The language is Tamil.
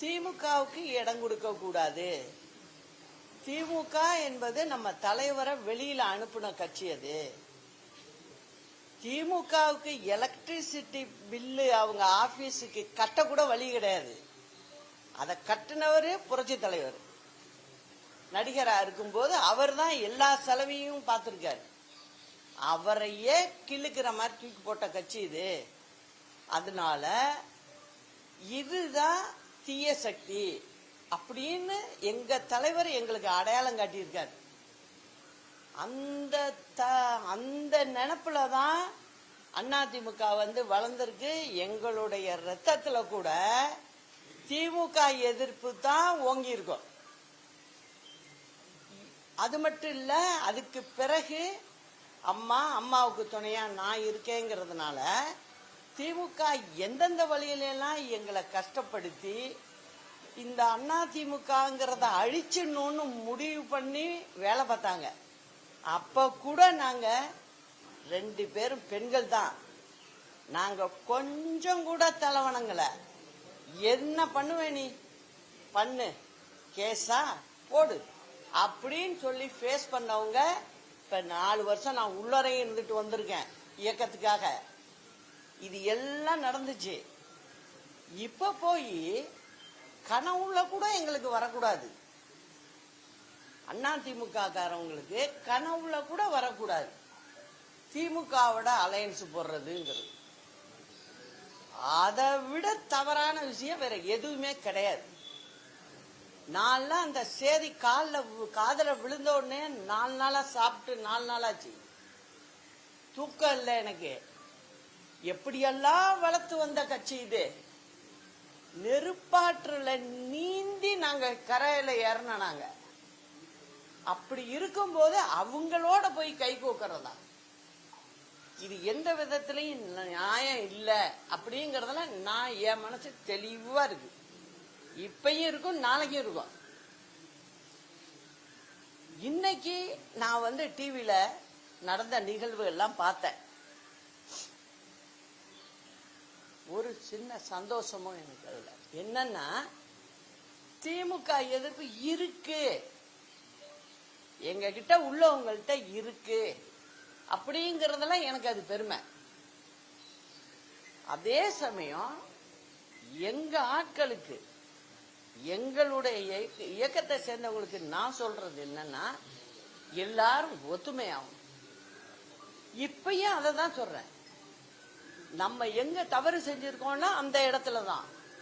திமுகவுக்கு இடம் கொடுக்க கூடாது. திமுக என்பது நம்ம தலைவரை வெளியில அனுப்பின கட்சி. அது திமுகவுக்கு எலக்ட்ரிசிட்டி பில்லு அவங்க ஆபீஸுக்கு கட்ட கூட வழி கிடையாது. அதை கட்டினவரு புரட்சி தலைவர். நடிகரா இருக்கும்போது அவர் தான் எல்லா செலவையும் பார்த்திருக்காரு. அவரையே கிள்ளுக்கிற மாதிரி தூக்கி போட்ட கட்சி இது. அதனால இதுதான் தீய சக்தி அப்படின்னு எங்க தலைவர் எங்களுக்கு அடையாளம் காட்டியிருக்காரு. அந்த நினைப்புல தான் அதிமுக வளர்ந்திருக்கு. எங்களுடைய ரத்தத்துல கூட திமுக எதிர்ப்பு தான் ஓங்கி இருக்கும். அது மட்டும் இல்ல, அதுக்கு பிறகு அம்மாவுக்கு துணையா நான் இருக்கேங்கிறதுனால திமுக எந்தெந்த வழியிலெல்லாம் எங்களை கஷ்டப்படுத்தி இந்த அதிமுகங்கிறத அழிச்சிடணும்னு முடிவு பண்ணி வேலை பார்த்தாங்க. அப்ப கூட நாங்க 2 பேரும் பெண்கள் தான். நாங்க கொஞ்சம் கூட தலைவணங்கல. என்ன பண்ணுவே நீ பண்ணு, கேஸா போடு அப்படின்னு சொல்லி ஃபேஸ் பண்ணவங்க. இப்ப 4 வருஷம் நான் உள்ளறையும் இருந்துட்டு வந்திருக்கேன் இயக்கத்துக்காக. இது எல்லாம் நடந்துச்சு. இப்ப போய் கனவுல கூட எங்களுக்கு வரக்கூடாது. அதிமுக காரவங்களுக்கு கனவுல கூட வரக்கூடாது திமுகவோட அலையன்ஸ் போடுறதுங்கிறது. அதை விட தவறான விஷயம் வேற எதுவுமே கிடையாது. நான் அந்த சேதி காதல விழுந்த உடனே 4 நாளா சாப்பிட்டு 4 நாளாச்சு. தூக்கம் இல்லை எனக்கு. எப்படியெல்லாம் வளர்த்து வந்த கட்சி இது. நெருப்பாற்றுல நீந்தி நாங்க கரையில ஏறின. நாங்க அப்படி இருக்கும்போது அவங்களோட போய் கை கோக்கிறதா இது எந்த விதத்திலையும் நியாயம் இல்லை அப்படிங்கறதுல நான் என் மனசு தெளிவா இருக்கு. இப்பயும் இருக்கும், நாளைக்கும் இருக்கும். இன்னைக்கு நான் டிவில நடந்த நிகழ்வு எல்லாம் பார்த்தேன். ஒரு சின்ன சந்தோஷமும் எனக்கு அதுல என்னன்னா, திமுக எதிர்ப்பு இருக்கு, எங்க கிட்ட உள்ளவங்கள்ட்ட இருக்கு அப்படிங்கறதெல்லாம் எனக்கு அது பெருமை. அதே சமயம் எங்க ஆட்களுக்கு, எங்களுடைய இயக்கத்தை சேர்ந்தவங்களுக்கு நான் சொல்றது என்னன்னா, எல்லாரும் ஒத்துமையாகும். இப்பயும் அதை தான் சொல்றேன். நம்ம எங்க தவறு செஞ்சிருக்கோம்னா அந்த இடத்துலதான்